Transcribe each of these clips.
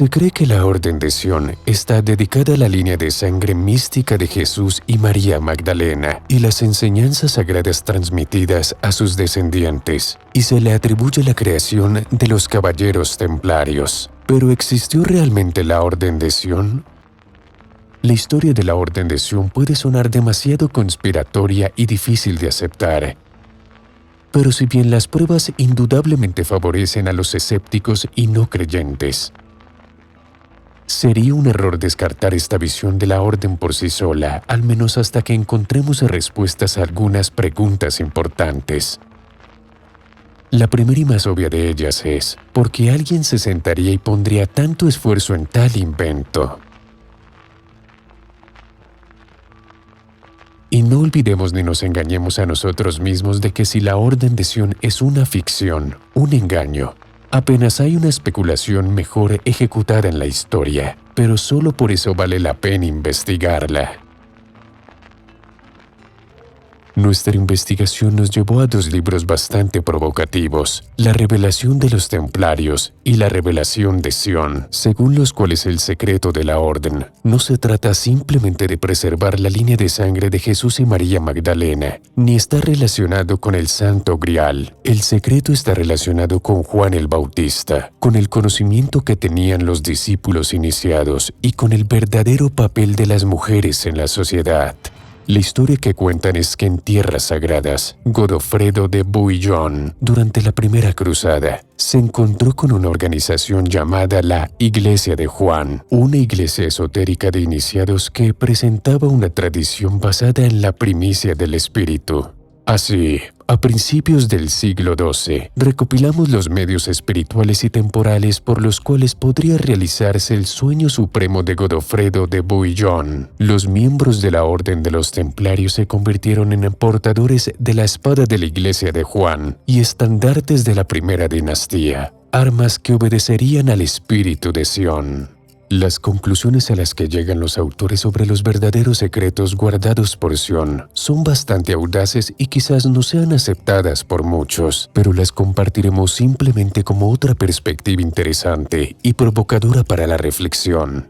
Se cree que la Orden de Sion está dedicada a la línea de sangre mística de Jesús y María Magdalena y las enseñanzas sagradas transmitidas a sus descendientes, y se le atribuye la creación de los caballeros templarios. ¿Pero existió realmente la Orden de Sion? La historia de la Orden de Sion puede sonar demasiado conspiratoria y difícil de aceptar. Pero si bien las pruebas indudablemente favorecen a los escépticos y no creyentes, sería un error descartar esta visión de la orden por sí sola, al menos hasta que encontremos respuestas a algunas preguntas importantes. La primera y más obvia de ellas es, ¿por qué alguien se sentaría y pondría tanto esfuerzo en tal invento? Y no olvidemos ni nos engañemos a nosotros mismos de que si la Orden de Sion es una ficción, un engaño, apenas hay una especulación mejor ejecutada en la historia, pero solo por eso vale la pena investigarla. Nuestra investigación nos llevó a dos libros bastante provocativos, La Revelación de los Templarios y La Revelación de Sion, según los cuales el secreto de la orden no se trata simplemente de preservar la línea de sangre de Jesús y María Magdalena, ni está relacionado con el Santo Grial. El secreto está relacionado con Juan el Bautista, con el conocimiento que tenían los discípulos iniciados y con el verdadero papel de las mujeres en la sociedad. La historia que cuentan es que en tierras sagradas, Godofredo de Bouillon, durante la Primera Cruzada, se encontró con una organización llamada la Iglesia de Juan, una iglesia esotérica de iniciados que presentaba una tradición basada en la primicia del Espíritu. Así, a principios del siglo XII, recopilamos los medios espirituales y temporales por los cuales podría realizarse el sueño supremo de Godofredo de Bouillon. Los miembros de la Orden de los Templarios se convirtieron en portadores de la espada de la Iglesia de Juan y estandartes de la primera dinastía, armas que obedecerían al espíritu de Sion. Las conclusiones a las que llegan los autores sobre los verdaderos secretos guardados por Sion son bastante audaces y quizás no sean aceptadas por muchos, pero las compartiremos simplemente como otra perspectiva interesante y provocadora para la reflexión.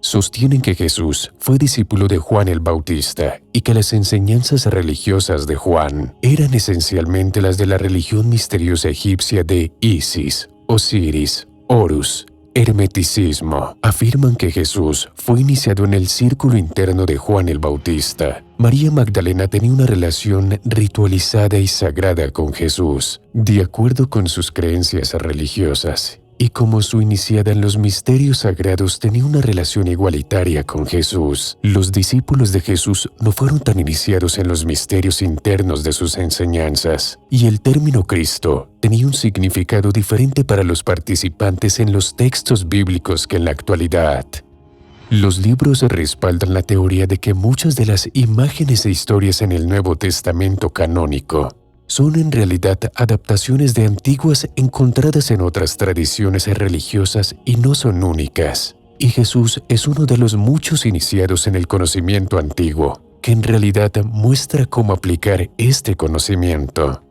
Sostienen que Jesús fue discípulo de Juan el Bautista y que las enseñanzas religiosas de Juan eran esencialmente las de la religión misteriosa egipcia de Isis, Osiris, Horus, Hermeticismo. Afirman que Jesús fue iniciado en el círculo interno de Juan el Bautista. María Magdalena tenía una relación ritualizada y sagrada con Jesús, de acuerdo con sus creencias religiosas. Y como su iniciada en los misterios sagrados tenía una relación igualitaria con Jesús, los discípulos de Jesús no fueron tan iniciados en los misterios internos de sus enseñanzas, y el término Cristo tenía un significado diferente para los participantes en los textos bíblicos que en la actualidad. Los libros respaldan la teoría de que muchas de las imágenes e historias en el Nuevo Testamento canónico son en realidad adaptaciones de antiguas encontradas en otras tradiciones religiosas y no son únicas. Y Jesús es uno de los muchos iniciados en el conocimiento antiguo, que en realidad muestra cómo aplicar este conocimiento.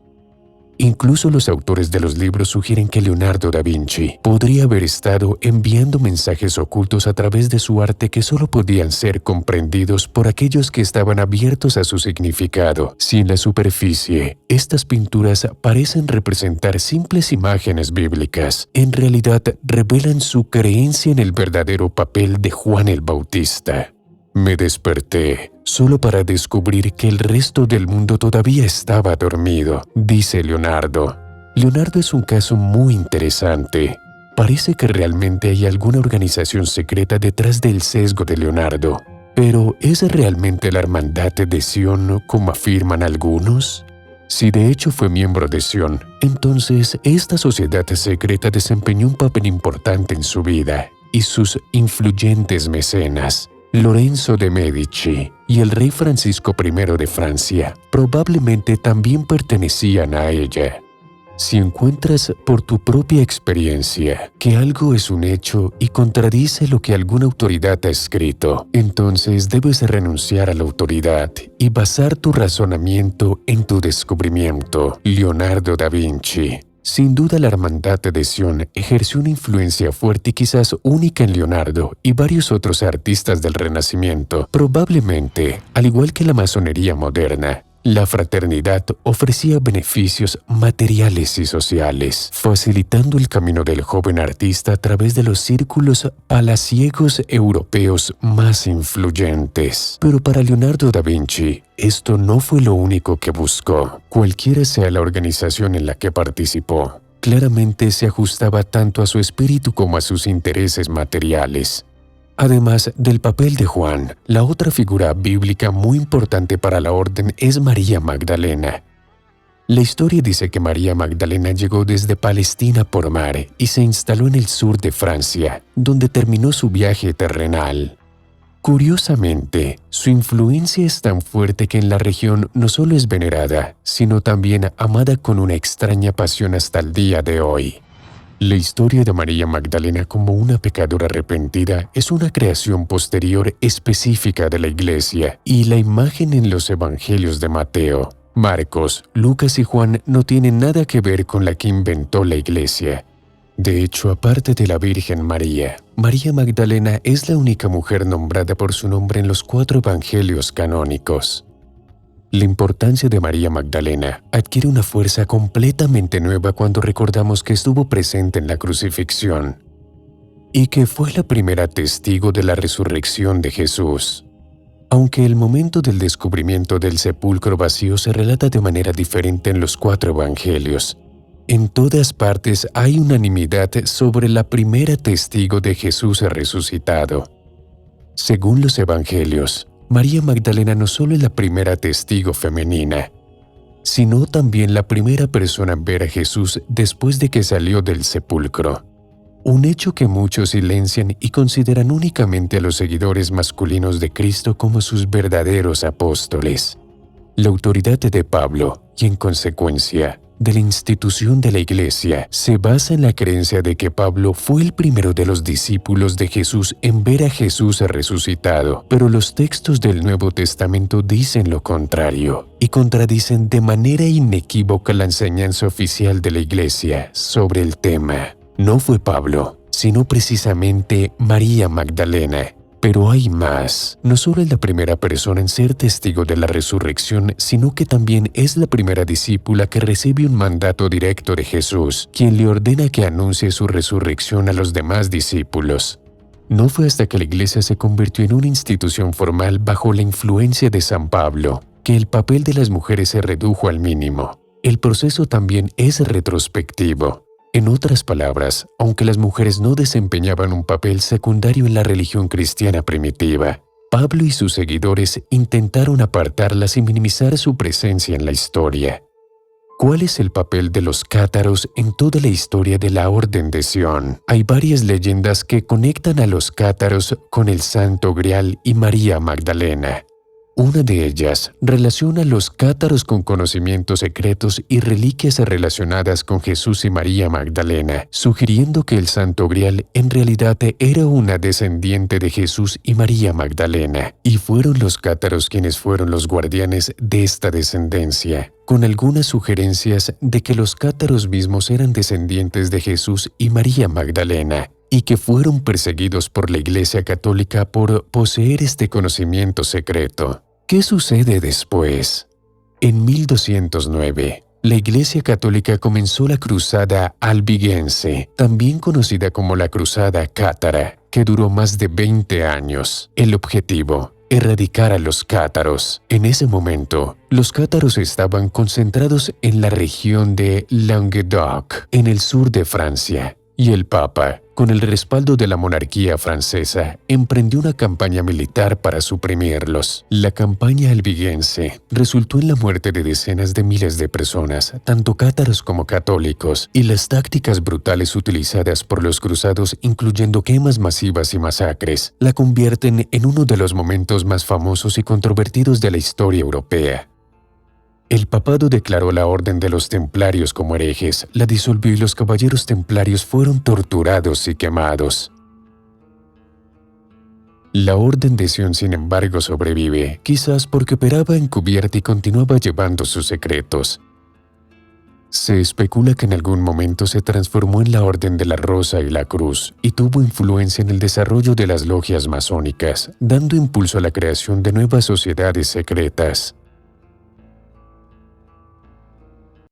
Incluso los autores de los libros sugieren que Leonardo da Vinci podría haber estado enviando mensajes ocultos a través de su arte que solo podían ser comprendidos por aquellos que estaban abiertos a su significado. Si en la superficie estas pinturas parecen representar simples imágenes bíblicas, en realidad revelan su creencia en el verdadero papel de Juan el Bautista. Me desperté solo para descubrir que el resto del mundo todavía estaba dormido, dice Leonardo. Leonardo es un caso muy interesante. Parece que realmente hay alguna organización secreta detrás del sesgo de Leonardo. Pero ¿es realmente la Hermandad de Sion como afirman algunos? Si de hecho fue miembro de Sion, entonces esta sociedad secreta desempeñó un papel importante en su vida y sus influyentes mecenas, Lorenzo de Medici y el rey Francisco I de Francia, probablemente también pertenecían a ella. Si encuentras por tu propia experiencia que algo es un hecho y contradice lo que alguna autoridad ha escrito, entonces debes renunciar a la autoridad y basar tu razonamiento en tu descubrimiento. Leonardo da Vinci. Sin duda la Hermandad de Sion ejerció una influencia fuerte y quizás única en Leonardo y varios otros artistas del Renacimiento. Probablemente, al igual que la masonería moderna, la fraternidad ofrecía beneficios materiales y sociales, facilitando el camino del joven artista a través de los círculos palaciegos europeos más influyentes. Pero para Leonardo da Vinci, esto no fue lo único que buscó. Cualquiera sea la organización en la que participó, claramente se ajustaba tanto a su espíritu como a sus intereses materiales. Además del papel de Juan, la otra figura bíblica muy importante para la orden es María Magdalena. La historia dice que María Magdalena llegó desde Palestina por mar y se instaló en el sur de Francia, donde terminó su viaje terrenal. Curiosamente, su influencia es tan fuerte que en la región no solo es venerada, sino también amada con una extraña pasión hasta el día de hoy. La historia de María Magdalena como una pecadora arrepentida es una creación posterior específica de la Iglesia y la imagen en los evangelios de Mateo, Marcos, Lucas y Juan no tienen nada que ver con la que inventó la Iglesia. De hecho, aparte de la Virgen María, María Magdalena es la única mujer nombrada por su nombre en los 4 evangelios canónicos. La importancia de María Magdalena adquiere una fuerza completamente nueva cuando recordamos que estuvo presente en la crucifixión y que fue la primera testigo de la resurrección de Jesús. Aunque el momento del descubrimiento del sepulcro vacío se relata de manera diferente en los 4 evangelios, en todas partes hay unanimidad sobre la primera testigo de Jesús resucitado. Según los evangelios, María Magdalena no solo es la primera testigo femenina, sino también la primera persona en ver a Jesús después de que salió del sepulcro. Un hecho que muchos silencian y consideran únicamente a los seguidores masculinos de Cristo como sus verdaderos apóstoles. La autoridad de Pablo, y en consecuencia, de la institución de la Iglesia, se basa en la creencia de que Pablo fue el primero de los discípulos de Jesús en ver a Jesús resucitado, pero los textos del Nuevo Testamento dicen lo contrario y contradicen de manera inequívoca la enseñanza oficial de la Iglesia sobre el tema. No fue Pablo, sino precisamente María Magdalena. Pero hay más. No solo es la primera persona en ser testigo de la resurrección, sino que también es la primera discípula que recibe un mandato directo de Jesús, quien le ordena que anuncie su resurrección a los demás discípulos. No fue hasta que la Iglesia se convirtió en una institución formal bajo la influencia de San Pablo, que el papel de las mujeres se redujo al mínimo. El proceso también es retrospectivo. En otras palabras, aunque las mujeres no desempeñaban un papel secundario en la religión cristiana primitiva, Pablo y sus seguidores intentaron apartarlas y minimizar su presencia en la historia. ¿Cuál es el papel de los cátaros en toda la historia de la Orden de Sion? Hay varias leyendas que conectan a los cátaros con el Santo Grial y María Magdalena. Una de ellas relaciona a los cátaros con conocimientos secretos y reliquias relacionadas con Jesús y María Magdalena, sugiriendo que el Santo Grial en realidad era una descendiente de Jesús y María Magdalena, y fueron los cátaros quienes fueron los guardianes de esta descendencia, con algunas sugerencias de que los cátaros mismos eran descendientes de Jesús y María Magdalena, y que fueron perseguidos por la Iglesia Católica por poseer este conocimiento secreto. ¿Qué sucede después? En 1209, la Iglesia Católica comenzó la Cruzada Albigense, también conocida como la Cruzada Cátara, que duró más de 20 años. El objetivo: erradicar a los cátaros. En ese momento, los cátaros estaban concentrados en la región de Languedoc, en el sur de Francia, y el Papa, con el respaldo de la monarquía francesa, emprendió una campaña militar para suprimirlos. La campaña albigense resultó en la muerte de decenas de miles de personas, tanto cátaros como católicos, y las tácticas brutales utilizadas por los cruzados, incluyendo quemas masivas y masacres, la convierten en uno de los momentos más famosos y controvertidos de la historia europea. El papado declaró la Orden de los Templarios como herejes, la disolvió y los caballeros templarios fueron torturados y quemados. La Orden de Sion, sin embargo, sobrevive, quizás porque operaba encubierta y continuaba llevando sus secretos. Se especula que en algún momento se transformó en la Orden de la Rosa y la Cruz y tuvo influencia en el desarrollo de las logias masónicas, dando impulso a la creación de nuevas sociedades secretas.